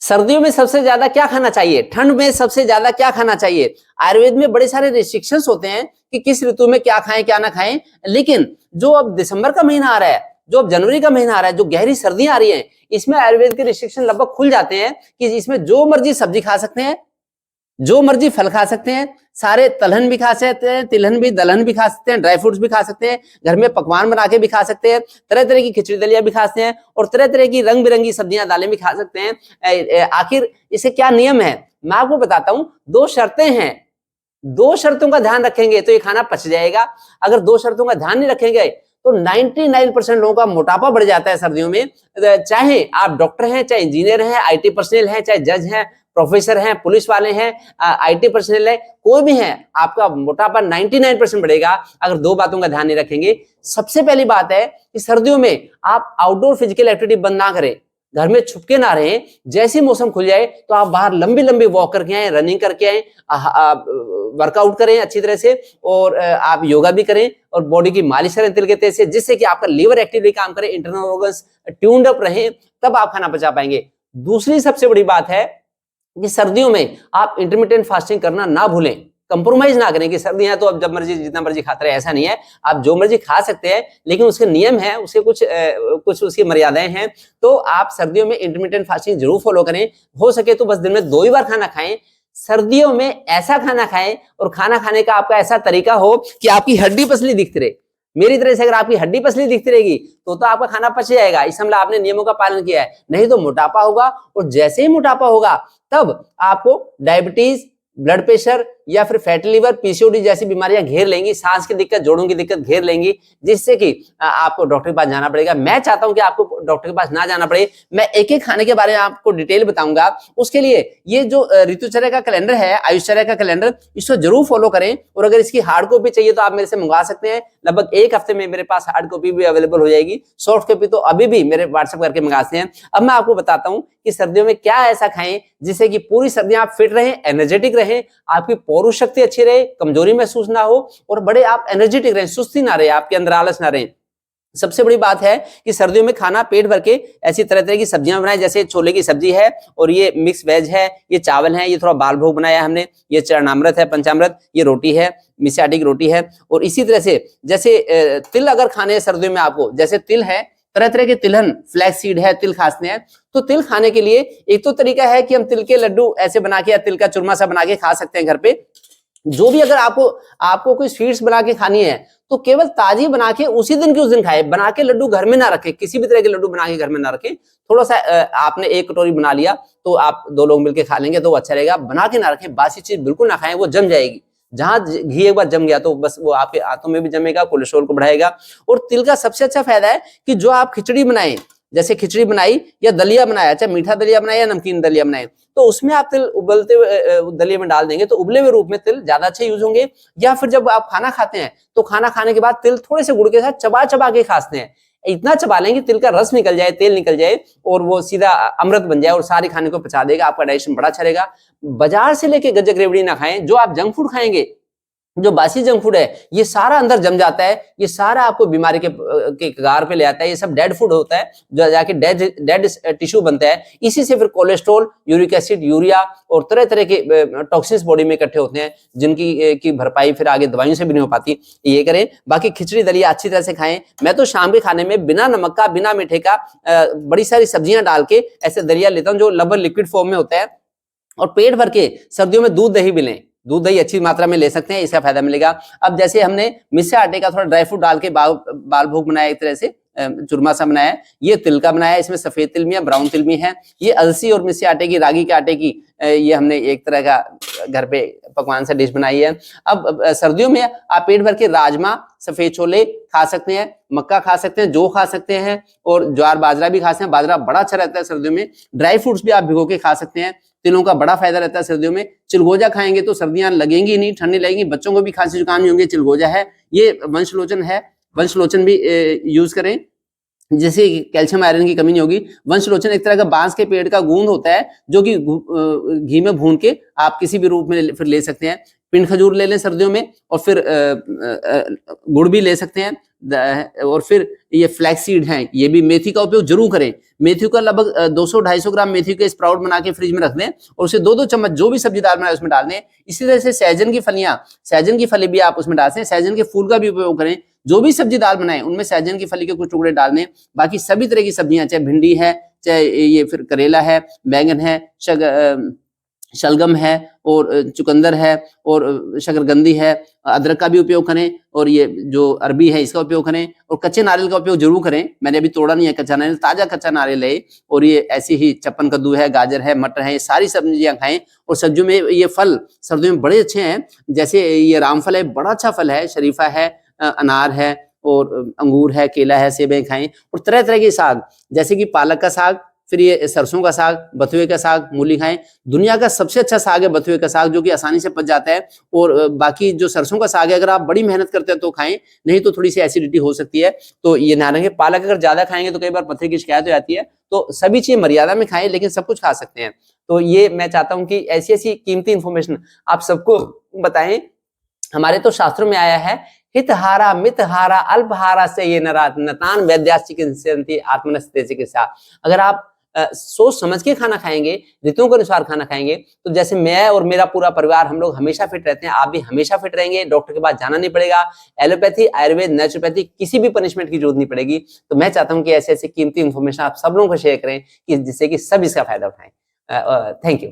सर्दियों में सबसे ज्यादा क्या खाना चाहिए, ठंड में सबसे ज्यादा क्या खाना चाहिए। आयुर्वेद में बड़े सारे रिस्ट्रिक्शंस होते हैं कि किस ऋतु में क्या खाएं क्या ना खाएं, लेकिन जो अब दिसंबर का महीना आ रहा है, जो अब जनवरी का महीना आ रहा है, जो गहरी सर्दियां आ रही हैं, इसमें आयुर्वेद के रिस्ट्रिक्शन लगभग खुल जाते हैं कि इसमें जो मर्जी सब्जी खा सकते हैं, जो मर्जी फल खा सकते हैं, सारे तलहन भी खा सकते हैं, तिलहन भी दलहन भी खा सकते हैं, ड्राई फ्रूट्स भी खा सकते हैं, घर में पकवान बना के भी खा सकते हैं, तरह तरह की खिचड़ी दलिया भी खा सकते हैं और तरह तरह की रंग बिरंगी सब्जियां दालें भी खा सकते हैं। आखिर इसे क्या नियम है, मैं आपको बताता हूं। दो शर्तें हैं, दो शर्तों का ध्यान रखेंगे तो ये खाना पच जाएगा। अगर दो शर्तों का ध्यान नहीं रखेंगे तो 99% लोगों का मोटापा बढ़ जाता है सर्दियों में। चाहे आप डॉक्टर हैं, चाहे इंजीनियर हैं, आईटी पर्सनल हैं, चाहे जज हैं, प्रोफेसर हैं, पुलिस वाले हैं, आईटी पर्सनल है, कोई भी है, आपका मोटापा 99% बढ़ेगा अगर दो बातों का ध्यान नहीं रखेंगे। सबसे पहली बात है कि सर्दियों में आप आउटडोर फिजिकल एक्टिविटी बंद ना करें, घर में छुपके ना रहें। जैसे मौसम खुल जाए तो आप बाहर लंबी लंबी वॉक करके आए, रनिंग करके आए, वर्कआउट करें अच्छी तरह से, और आप योगा भी करें और बॉडी की मालिश करें तिल के तेल से, जिससे कि आपका लीवर एक्टिवली काम करे, इंटरनल ऑर्गन्स ट्यून्ड अप रहे, तब आप खाना पचा पाएंगे। दूसरी सबसे बड़ी बात है कि सर्दियों में आप इंटरमिटेंट फास्टिंग करना ना भूलें, कंप्रोमाइज ना करें कि सर्दियां तो अब जब मर्जी जितना मर्जी खाते रहे, ऐसा नहीं है। आप जो मर्जी खा सकते हैं, लेकिन उसके नियम है, उसके कुछ उसकी मर्यादाएं हैं। तो आप सर्दियों में इंटरमिटेंट फास्टिंग जरूर फॉलो करें। हो सके तो बस दिन में 2 ही बार खाना खाएं। सर्दियों में ऐसा खाना खाएं और खाना खाने का आपका ऐसा तरीका हो कि आपकी हड्डी पसली दिखती रहे। मेरी तरह से अगर आपकी हड्डी पसली दिखती रहेगी तो आपका खाना पच जाएगा, इस हमला आपने नियमों का पालन किया है। नहीं तो मोटापा होगा, और जैसे ही मोटापा होगा तब आपको डायबिटीज, ब्लड प्रेशर या फिर फैटी लिवर, पीसीओडी जैसी बीमारियां घेर लेंगी, सांस की दिक्कत, जोड़ों की दिक्कत घेर लेंगी, जिससे कि आपको डॉक्टर के पास जाना पड़ेगा। मैं चाहता हूं कि आपको डॉक्टर के पास ना जाना पड़े। मैं एक एक खाने के बारे में आपको डिटेल बताऊंगा। उसके लिए ये जो ऋतुचर्या का कैलेंडर है, आयुष्चर्या का कैलेंडर, इसको जरूर फॉलो करें। और अगर इसकी हार्ड कॉपी चाहिए तो आप मेरे से मंगवा सकते हैं। लगभग 1 हफ्ते में मेरे पास हार्ड कॉपी भी अवेलेबल हो जाएगी। सॉफ्ट कॉपी तो अभी भी मेरे व्हाट्सएप करके मंगाते हैं। अब मैं आपको बताता हूं कि सर्दियों में क्या ऐसा खाएं जिससे कि पूरी सर्दियां आप फिट रहें, एनर्जेटिक रहें, आपकी पौरुष शक्ति अच्छी रहे, कमजोरी महसूस ना हो, और बड़े आप एनर्जेटिक रहें, सुस्ती ना रहे, आपके अंदर आलस ना रहे। सबसे बड़ी बात है कि सर्दियों में खाना पेट भर के ऐसी तरह तरह की सब्जियां बनाएं, जैसे छोले की सब्जी है, और ये मिक्स वेज है, ये चावल है, ये थोड़ा बाल भोग बनाया हमने, ये चरणामृत है, पंचामृत, ये रोटी है, मिस्सी आटे की रोटी है। और इसी तरह से जैसे तिल अगर खाने हैं सर्दियों में आपको, जैसे तिल है, तरह तरह के तिलहन, फ्लैक्स सीड है, तिल खाते हैं। तो तिल खाने के लिए एक तो तरीका है कि हम तिल के लड्डू ऐसे बना के या तिल का चूरमा सा बना के खा सकते हैं घर पे। जो भी अगर आपको कोई स्वीट्स बना के खानी है तो केवल ताजी बना के उसी दिन की उस दिन खाए, बना के लड्डू घर में ना रखें, किसी भी तरह के लड्डू बना के घर में ना रखें। थोड़ा सा आपने 1 कटोरी बना लिया तो आप 2 लोग मिलके खा लेंगे तो अच्छा रहेगा। बना के ना रखें, बासी चीज बिल्कुल ना खाएं, वो जम जाएगी। जहां घी एक बार जम गया तो बस वो आपके हाथों में भी जमेगा, कोलेस्ट्रॉल को बढ़ाएगा। और तिल का सबसे अच्छा फायदा है कि जो आप खिचड़ी बनाएं, जैसे खिचड़ी बनाई या दलिया बनाया, चाहे मीठा दलिया बनाया या नमकीन दलिया बनाए, तो उसमें आप तिल उबलते हुए दलिया में डाल देंगे तो उबले हुए रूप में तिल ज्यादा अच्छे यूज होंगे। या फिर जब आप खाना खाते हैं तो खाना खाने के बाद तिल थोड़े से गुड़ के साथ चबा चबा के खाते हैं। इतना चबा लेंगे तिल का रस निकल जाए, तेल निकल जाए, और वो सीधा अमृत बन जाए और सारे खाने को पचा देगा। आपका डाइजेशन बड़ा अच्छा रहेगा। बाजार से लेके गज्जक रेवड़ी ना खाएं। जो आप जंक फूड खाएंगे, जो बासी जंक फूड है, ये सारा अंदर जम जाता है, ये सारा आपको बीमारी के कगार पे ले आता है। ये सब डेड फूड होता है जो जाके डेड टिश्यू बनता है। इसी से फिर कोलेस्ट्रॉल, यूरिक एसिड, यूरिया और तरह तरह के टॉक्सिन्स बॉडी में इकट्ठे होते हैं, जिनकी भरपाई फिर आगे दवाइयों से भी नहीं हो पाती। ये करें। बाकी खिचड़ी दलिया अच्छी तरह से खाएं। मैं तो शाम के खाने में बिना नमक का, बिना मीठे का, बड़ी सारी सब्जियां डाल के ऐसे दलिया लेता हूं जो लगभग लिक्विड फॉर्म में होता है। और पेट भर के सर्दियों में दूध दही भी लें, दूध दही अच्छी मात्रा में ले सकते हैं, इसका फायदा मिलेगा। अब जैसे हमने मिस्सी आटे का थोड़ा ड्राई फ्रूट डाल के बाल भोग बनाया, एक तरह से चूरमा सा बनाया है। ये तिल का बनाया है, इसमें सफेद तिल भी है, ब्राउन तिल भी है। ये अलसी और मिस्सी आटे की, रागी के आटे की, ये हमने एक तरह का घर पे पकवान सा डिश बनाई है। अब सर्दियों में आप पेट भर के राजमा, सफेद छोले खा सकते हैं, मक्का खा सकते हैं, जौ खा सकते हैं, और ज्वार बाजरा भी खा सकते हैं। बाजरा बड़ा अच्छा रहता है सर्दियों में। ड्राई फ्रूट्स भी आप भिगो के खा सकते हैं। तिलों का बड़ा फायदा रहता है सर्दियों में। चिलगोजा खाएंगे तो सर्दियां लगेंगी नहीं, ठंडी लगेंगी। बच्चों को भी खांसी जुकाम नहीं होंगे। चिलगोजा है, ये वंशलोचन है, वंशलोचन भी यूज करें, जिससे कैल्शियम आयरन की कमी नहीं होगी। वंशलोचन एक तरह का बांस के पेड़ का गूंद होता है, जो कि घी में भून के आप किसी भी रूप में फिर ले सकते हैं। पिंड खजूर ले लें सर्दियों में, और फिर गुड़ भी ले सकते हैं, और फिर ये फ्लैक्स सीड हैं, ये भी मेथी का उपयोग जरूर करें। मेथी का लगभग 200-250 ग्राम मेथी के स्प्राउट बना के फ्रिज में रख दें और उसे 2-2 चम्मच जो भी सब्जी दाल बनाए उसमें डाल दें। इसी तरह से सहजन की फलियां, सहजन की फली भी आप उसमें डाल दें, सहजन के फूल का भी उपयोग करें। जो भी सब्जी दाल बनाएं उनमें सहजन की फली के कुछ टुकड़े डाल दें। बाकी सभी तरह की सब्जियां, चाहे भिंडी है, चाहे ये फिर करेला है, बैंगन है, शलगम है, और चुकंदर है, और शकरकंदी है, अदरक का भी उपयोग करें, और ये जो अरबी है इसका उपयोग करें, और कच्चे नारियल का उपयोग जरूर करें। मैंने अभी तोड़ा नहीं है कच्चा नारियल, ताजा कच्चा नारियल है। और ये ऐसी ही चप्पन कद्दू है, गाजर है, मटर है, ये सारी सब्जियां खाएं। और सब्जियों में ये फल सर्दियों में बड़े अच्छे हैं, जैसे ये रामफल है, बड़ा अच्छा फल है, शरीफा है, अनार है, और अंगूर है, केला है, सेबें खाएं। और तरह तरह के साग, जैसे कि पालक का साग, फिर ये सरसों का साग, बथुए का साग, मूली खाएं। दुनिया का सबसे अच्छा साग है बथुए का साग, जो कि आसानी से पच जाता है। और बाकी जो सरसों का साग है, अगर आप बड़ी मेहनत करते हैं तो खाएं, नहीं तो थोड़ी सी एसिडिटी हो सकती है, तो ये ध्यान रखें। पालक अगर ज्यादा खाएंगे तो कई बार पथरी की शिकायत हो जाती है। तो सभी चीजें मर्यादा में खाएं, लेकिन सब कुछ खा सकते हैं। तो ये मैं चाहता हूं कि ऐसी ऐसी कीमती इंफॉर्मेशन आप सबको बताएं। हमारे तो शास्त्रों में आया है, हितहारा मितहारा अल्पहारा से ये नरात नतान वैद्यास चिकित्सन्ति आत्मनस्ते चिकित्सा। अगर आप सोच समझ के खाना खाएंगे, ऋतुओं के अनुसार खाना खाएंगे, तो जैसे मैं और मेरा पूरा परिवार, हम लोग हमेशा फिट रहते हैं, आप भी हमेशा फिट रहेंगे। डॉक्टर के पास जाना नहीं पड़ेगा। एलोपैथी, आयुर्वेद, नेचुरोपैथी, किसी भी पनिशमेंट की जरूरत नहीं पड़ेगी। तो मैं चाहता हूं कि ऐसे ऐसे कीमती इंफॉर्मेशन आप सब लोगों को शेयर करें, कि जिससे कि सब इसका फायदा उठाएं। Thank you.